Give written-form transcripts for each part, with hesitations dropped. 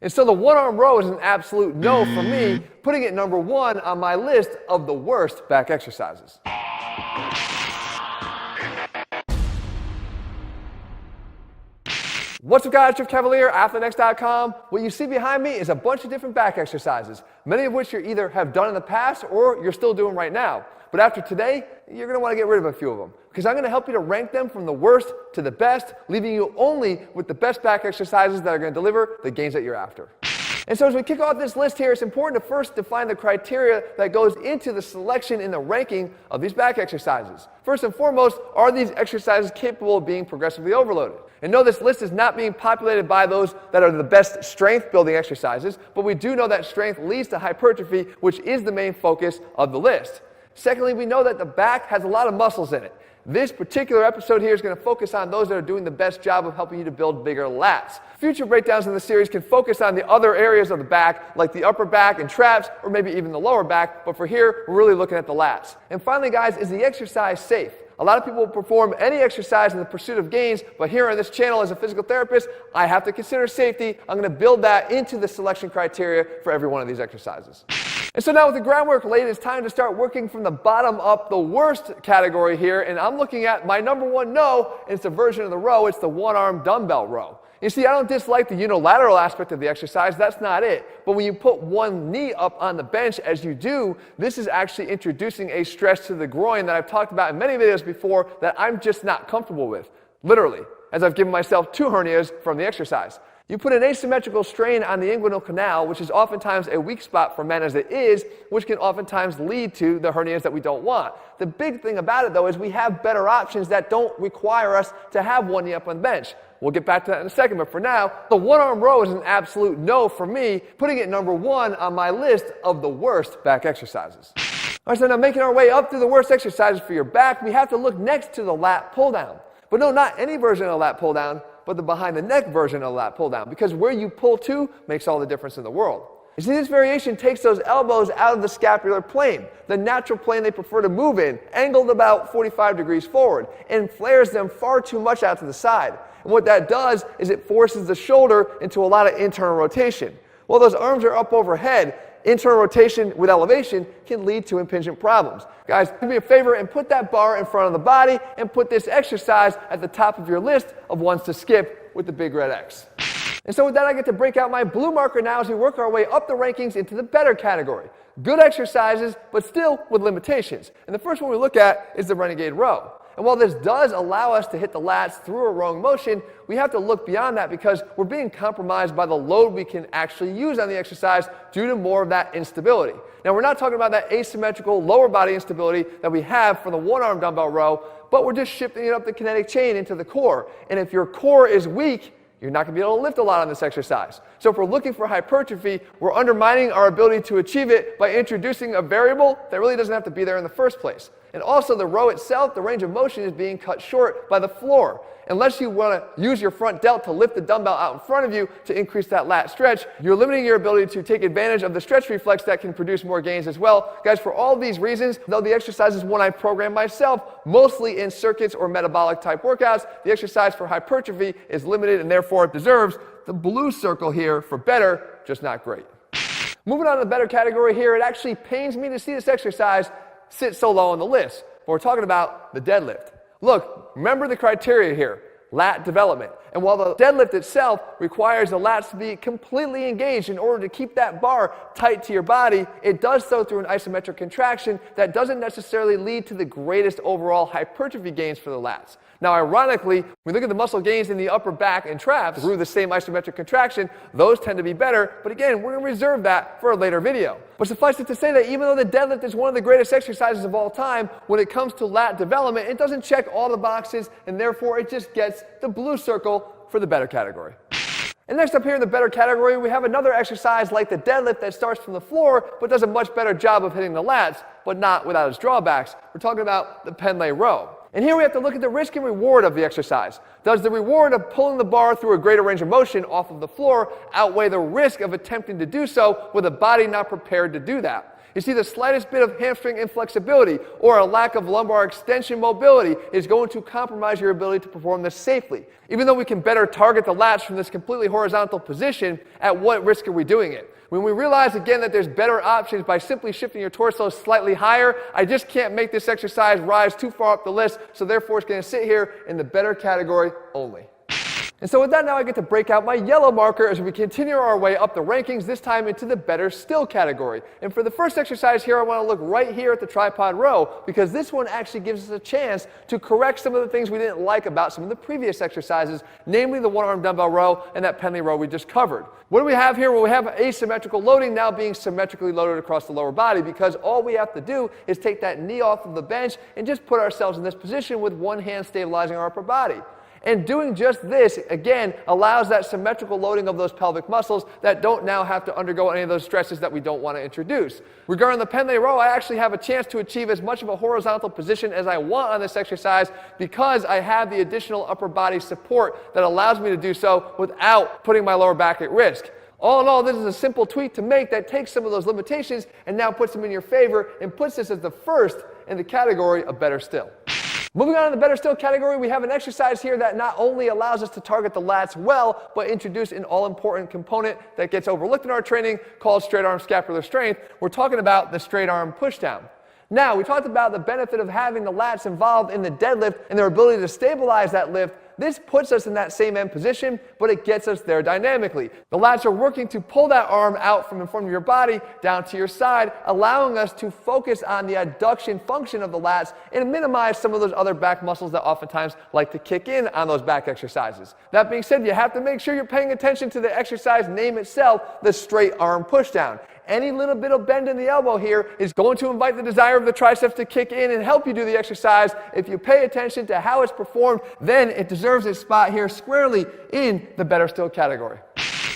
And so the one-arm row is an absolute no for me, putting it number 1 on my list of the worst back exercises. What's up guys, Jeff Cavalier, ATHLEAN-X.com. What you see behind me is a bunch of different back exercises, many of which you either have done in the past or you're still doing right now. But after today, you're going to want to get rid of a few of them, because I'm going to help you to rank them from the worst to the best, leaving you only with the best back exercises that are going to deliver the gains that you're after. And so as we kick off this list here, it's important to first define the criteria that goes into the selection and the ranking of these back exercises. First and foremost, are these exercises capable of being progressively overloaded? And no, this list is not being populated by those that are the best strength building exercises, but we do know that strength leads to hypertrophy, which is the main focus of the list. Secondly, we know that the back has a lot of muscles in it. This particular episode here is going to focus on those that are doing the best job of helping you to build bigger lats. Future breakdowns in the series can focus on the other areas of the back, like the upper back and traps, or maybe even the lower back, but for here, we're really looking at the lats. And finally, guys, is the exercise safe? A lot of people will perform any exercise in the pursuit of gains, but here on this channel as a physical therapist, I have to consider safety. I'm going to build that into the selection criteria for every one of these exercises. And so now with the groundwork laid, it's time to start working from the bottom up, the worst category here, and I'm looking at my number 1 no, and it's a version of the row, it's the one-arm dumbbell row. You see, I don't dislike the unilateral aspect of the exercise, that's not it. But when you put one knee up on the bench as you do, this is actually introducing a stress to the groin that I've talked about in many videos before that I'm just not comfortable with, literally, as I've given myself 2 hernias from the exercise. You put an asymmetrical strain on the inguinal canal, which is oftentimes a weak spot for men as it is, which can oftentimes lead to the hernias that we don't want. The big thing about it, though, is we have better options that don't require us to have one knee up on the bench. We'll get back to that in a second, but for now, the one-arm row is an absolute no for me, putting it number 1 on my list of the worst back exercises. All right, so now making our way up through the worst exercises for your back, we have to look next to the lat pull-down. But no, not any version of the lat pull-down, but the behind-the-neck version of the lat pull-down, because where you pull to makes all the difference in the world. You see, this variation takes those elbows out of the scapular plane, the natural plane they prefer to move in, angled about 45 degrees forward, and flares them far too much out to the side. And what that does is it forces the shoulder into a lot of internal rotation. While those arms are up overhead, internal rotation with elevation can lead to impingement problems. Guys, do me a favor and put that bar in front of the body and put this exercise at the top of your list of ones to skip with the big red X. And so with that, I get to break out my blue marker now as we work our way up the rankings into the better category. Good exercises, but still with limitations. And the first one we look at is the renegade row. And while this does allow us to hit the lats through a rowing motion, we have to look beyond that because we're being compromised by the load we can actually use on the exercise due to more of that instability. Now, we're not talking about that asymmetrical lower body instability that we have for the one-arm dumbbell row, but we're just shifting it up the kinetic chain into the core. And if your core is weak, you're not going to be able to lift a lot on this exercise. So if we're looking for hypertrophy, we're undermining our ability to achieve it by introducing a variable that really doesn't have to be there in the first place. And also the row itself, the range of motion is being cut short by the floor. Unless you want to use your front delt to lift the dumbbell out in front of you to increase that lat stretch, you're limiting your ability to take advantage of the stretch reflex that can produce more gains as well. Guys, for all these reasons, though the exercise is one I program myself, mostly in circuits or metabolic type workouts, the exercise for hypertrophy is limited and therefore it deserves the blue circle here for better, just not great. Moving on to the better category here, it actually pains me to see this exercise sit so low on the list. But we're talking about the deadlift. Look, remember the criteria here, lat development. And while the deadlift itself requires the lats to be completely engaged in order to keep that bar tight to your body, it does so through an isometric contraction that doesn't necessarily lead to the greatest overall hypertrophy gains for the lats. Now, ironically, when we look at the muscle gains in the upper back and traps through the same isometric contraction, those tend to be better. But again, we're going to reserve that for a later video. But suffice it to say that even though the deadlift is one of the greatest exercises of all time, when it comes to lat development, it doesn't check all the boxes, and therefore it just gets the blue circle for the better category. And next up here in the better category, we have another exercise like the deadlift that starts from the floor, but does a much better job of hitting the lats, but not without its drawbacks. We're talking about the Pendlay row. And here we have to look at the risk and reward of the exercise. Does the reward of pulling the bar through a greater range of motion off of the floor outweigh the risk of attempting to do so with a body not prepared to do that? You see, the slightest bit of hamstring inflexibility or a lack of lumbar extension mobility is going to compromise your ability to perform this safely. Even though we can better target the lats from this completely horizontal position, at what risk are we doing it? When we realize again that there's better options by simply shifting your torso slightly higher, I just can't make this exercise rise too far up the list, so therefore it's going to sit here in the better category only. And so with that, now I get to break out my yellow marker as we continue our way up the rankings, this time into the better still category. And for the first exercise here, I want to look right here at the tripod row, because this one actually gives us a chance to correct some of the things we didn't like about some of the previous exercises, namely the one-arm dumbbell row and that Penley row we just covered. What do we have here? Well, we have asymmetrical loading now being symmetrically loaded across the lower body, because all we have to do is take that knee off of the bench and just put ourselves in this position with one hand stabilizing our upper body. And doing just this, again, allows that symmetrical loading of those pelvic muscles that don't now have to undergo any of those stresses that we don't want to introduce. Regarding the Penley row, I actually have a chance to achieve as much of a horizontal position as I want on this exercise, because I have the additional upper body support that allows me to do so without putting my lower back at risk. All in all, this is a simple tweak to make that takes some of those limitations and now puts them in your favor and puts this as the first in the category of better still. Moving on to the better still category, we have an exercise here that not only allows us to target the lats well, but introduce an all-important component that gets overlooked in our training called straight arm scapular strength. We're talking about the straight arm pushdown. Now, we talked about the benefit of having the lats involved in the deadlift and their ability to stabilize that lift. This puts us in that same end position, but it gets us there dynamically. The lats are working to pull that arm out from in front of your body down to your side, allowing us to focus on the adduction function of the lats and minimize some of those other back muscles that oftentimes like to kick in on those back exercises. That being said, you have to make sure you're paying attention to the exercise name itself, the straight arm pushdown. Any little bit of bend in the elbow here is going to invite the desire of the triceps to kick in and help you do the exercise. If you pay attention to how it's performed, then it deserves its spot here squarely in the better still category.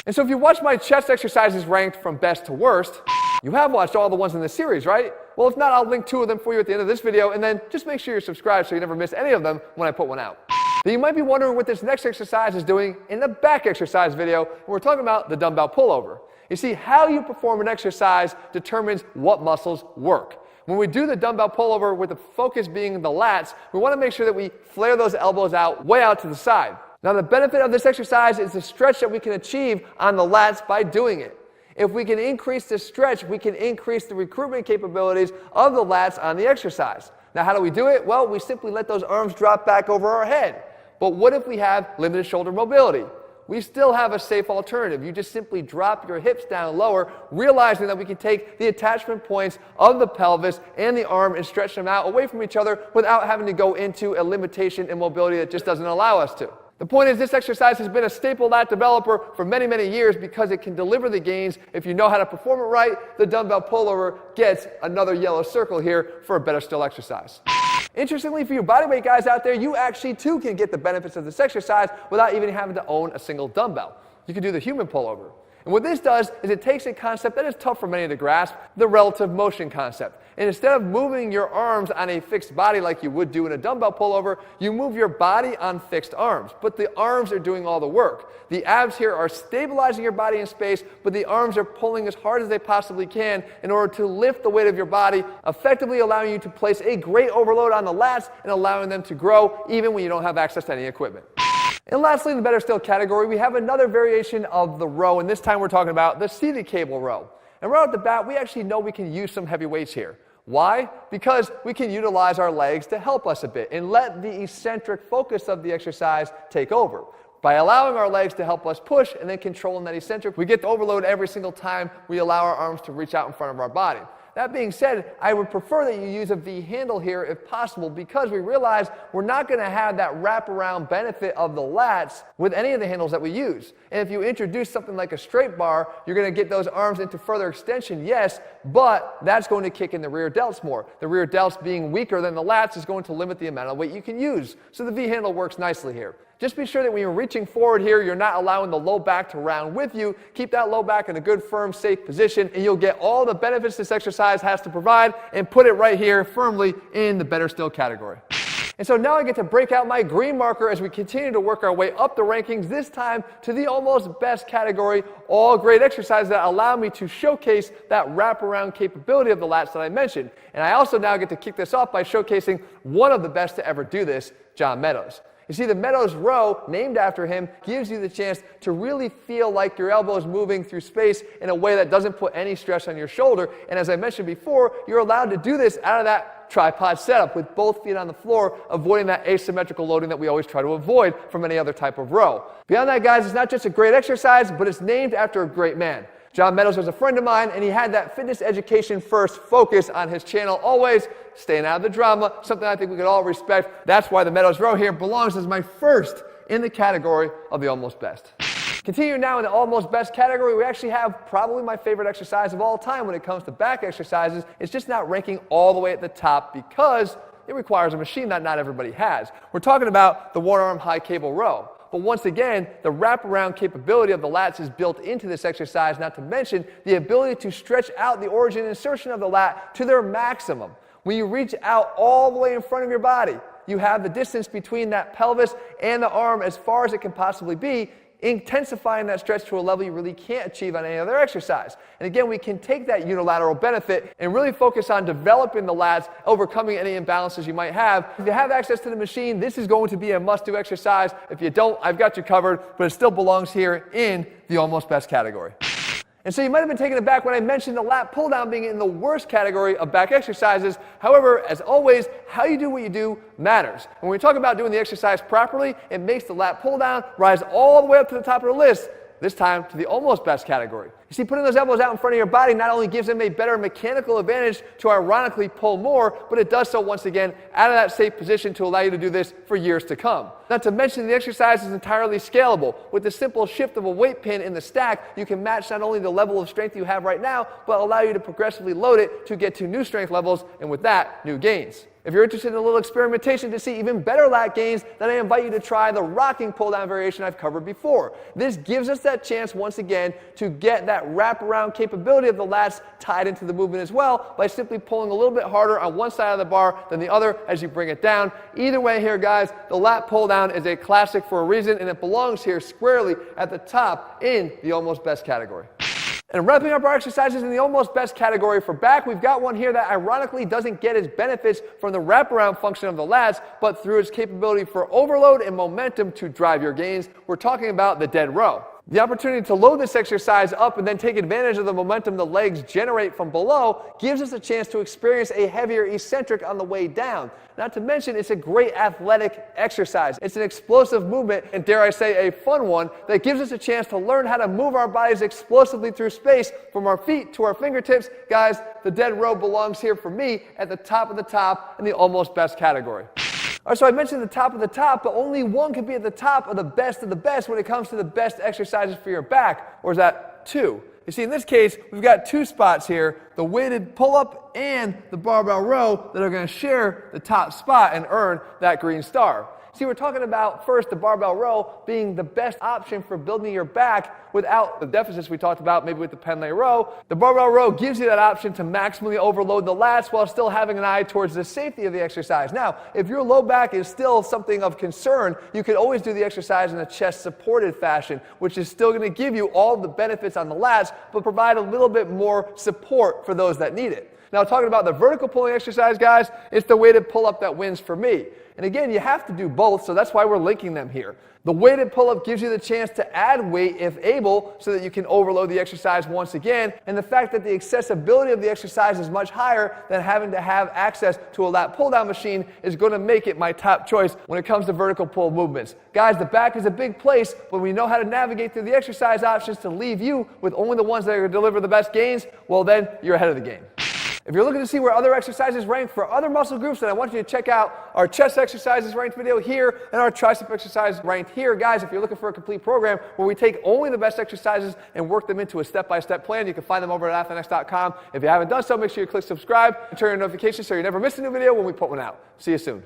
And so if you watch my chest exercises ranked from best to worst, you have watched all the ones in this series, right? Well, if not, I'll link 2 of them for you at the end of this video, and then just make sure you're subscribed so you never miss any of them when I put one out. Now you might be wondering what this next exercise is doing in the back exercise video, when we're talking about the dumbbell pullover. You see, how you perform an exercise determines what muscles work. When we do the dumbbell pullover with the focus being the lats, we want to make sure that we flare those elbows out, way out to the side. Now the benefit of this exercise is the stretch that we can achieve on the lats by doing it. If we can increase the stretch, we can increase the recruitment capabilities of the lats on the exercise. Now how do we do it? Well, we simply let those arms drop back over our head. But what if we have limited shoulder mobility? We still have a safe alternative. You just simply drop your hips down lower, realizing that we can take the attachment points of the pelvis and the arm and stretch them out away from each other without having to go into a limitation in mobility that just doesn't allow us to. The point is, this exercise has been a staple lat developer for many, many years because it can deliver the gains. If you know how to perform it right, the dumbbell pullover gets another yellow circle here for a better still exercise. Interestingly, for you bodyweight guys out there, you actually too can get the benefits of this exercise without even having to own a single dumbbell. You can do the human pullover. And what this does is it takes a concept that is tough for many to grasp, the relative motion concept. And instead of moving your arms on a fixed body like you would do in a dumbbell pullover, you move your body on fixed arms. But the arms are doing all the work. The abs here are stabilizing your body in space, but the arms are pulling as hard as they possibly can in order to lift the weight of your body, effectively allowing you to place a great overload on the lats and allowing them to grow even when you don't have access to any equipment. And lastly, in the better still category, we have another variation of the row, and this time we're talking about the seated cable row. And right off the bat, we actually know we can use some heavy weights here. Why? Because we can utilize our legs to help us a bit and let the eccentric focus of the exercise take over. By allowing our legs to help us push and then controlling that eccentric, we get the overload every single time we allow our arms to reach out in front of our body. That being said, I would prefer that you use a V handle here if possible, because we realize we're not going to have that wraparound benefit of the lats with any of the handles that we use. And if you introduce something like a straight bar, you're going to get those arms into further extension, yes, but that's going to kick in the rear delts more. The rear delts being weaker than the lats is going to limit the amount of weight you can use. So the V handle works nicely here. Just be sure that when you're reaching forward here, you're not allowing the low back to round with you. Keep that low back in a good, firm, safe position, and you'll get all the benefits this exercise has to provide and put it right here firmly in the better still category. And so now I get to break out my green marker as we continue to work our way up the rankings, this time to the almost best category, all great exercises that allow me to showcase that wraparound capability of the lats that I mentioned. And I also now get to kick this off by showcasing one of the best to ever do this, John Meadows. You see, the Meadows row, named after him, gives you the chance to really feel like your elbow is moving through space in a way that doesn't put any stress on your shoulder. And as I mentioned before, you're allowed to do this out of that tripod setup with both feet on the floor, avoiding that asymmetrical loading that we always try to avoid from any other type of row. Beyond that, guys, it's not just a great exercise, but it's named after a great man. John Meadows was a friend of mine, and he had that fitness education first focus on his channel, always staying out of the drama, something I think we could all respect. That's why the Meadows row here belongs as my first in the category of the almost best. Continuing now in the almost best category, we actually have probably my favorite exercise of all time when it comes to back exercises. It's just not ranking all the way at the top because it requires a machine that not everybody has. We're talking about the one-arm high cable row. But once again, the wraparound capability of the lats is built into this exercise, not to mention the ability to stretch out the origin and insertion of the lat to their maximum. When you reach out all the way in front of your body, you have the distance between that pelvis and the arm as far as it can possibly be, intensifying that stretch to a level you really can't achieve on any other exercise. And again, we can take that unilateral benefit and really focus on developing the lats, overcoming any imbalances you might have. If you have access to the machine, this is going to be a must-do exercise. If you don't, I've got you covered, but it still belongs here in the almost best category. And so you might have been taken aback when I mentioned the lat pull down being in the worst category of back exercises. However, as always, how you do what you do matters. When we talk about doing the exercise properly, it makes the lat pull down rise all the way up to the top of the list, this time to the almost best category. You see, putting those elbows out in front of your body not only gives them a better mechanical advantage to ironically pull more, but it does so once again out of that safe position to allow you to do this for years to come. Not to mention the exercise is entirely scalable. With the simple shift of a weight pin in the stack, you can match not only the level of strength you have right now, but allow you to progressively load it to get to new strength levels, and with that, new gains. If you're interested in a little experimentation to see even better lat gains, then I invite you to try the rocking pull-down variation I've covered before. This gives us that chance once again to get that wraparound capability of the lats tied into the movement as well by simply pulling a little bit harder on one side of the bar than the other as you bring it down. Either way here, guys, the lat pull-down is a classic for a reason, and it belongs here squarely at the top in the almost best category. And wrapping up our exercises in the almost best category for back, we've got one here that ironically doesn't get its benefits from the wraparound function of the lats, but through its capability for overload and momentum to drive your gains. We're talking about the dead row. The opportunity to load this exercise up and then take advantage of the momentum the legs generate from below gives us a chance to experience a heavier eccentric on the way down. Not to mention, it's a great athletic exercise. It's an explosive movement, and dare I say, a fun one, that gives us a chance to learn how to move our bodies explosively through space from our feet to our fingertips. Guys, the dead row belongs here for me at the top of the top in the almost best category. All right, so I mentioned the top of the top, but only one can be at the top of the best when it comes to the best exercises for your back. Or is that two? You see, in this case, we've got two spots here, the weighted pull-up and the barbell row, that are going to share the top spot and earn that green star. See, we're talking about first the barbell row being the best option for building your back without the deficits we talked about, maybe with the Pendlay row. The barbell row gives you that option to maximally overload the lats while still having an eye towards the safety of the exercise. Now, if your low back is still something of concern, you could always do the exercise in a chest supported fashion, which is still going to give you all the benefits on the lats, but provide a little bit more support for those that need it. Now, talking about the vertical pulling exercise, guys, it's the weighted pull-up that wins for me. And again, you have to do both, so that's why we're linking them here. The weighted pull-up gives you the chance to add weight if able, so that you can overload the exercise once again. And the fact that the accessibility of the exercise is much higher than having to have access to a lat pull-down machine is going to make it my top choice when it comes to vertical pull movements. Guys, the back is a big place, but when you know how to navigate through the exercise options to leave you with only the ones that are going to deliver the best gains, well then, you're ahead of the game. If you're looking to see where other exercises rank for other muscle groups, then I want you to check out our chest exercises ranked video here and our tricep exercise ranked here. Guys, if you're looking for a complete program where we take only the best exercises and work them into a step-by-step plan, you can find them over at ATHLEAN-X.com. If you haven't done so, make sure you click subscribe and turn on notifications so you never miss a new video when we put one out. See you soon.